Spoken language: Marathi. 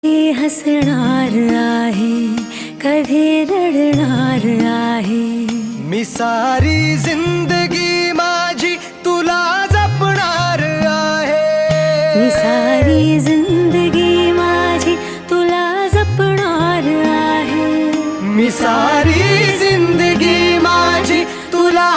हसणार आहे, कधी रडणार आहे। मी सारी जिंदगी माझी तुला जपणार आहे। मी सारी जिंदगी माझी तुला जपणार आहे। मी सारी जिंदगी माझी तुला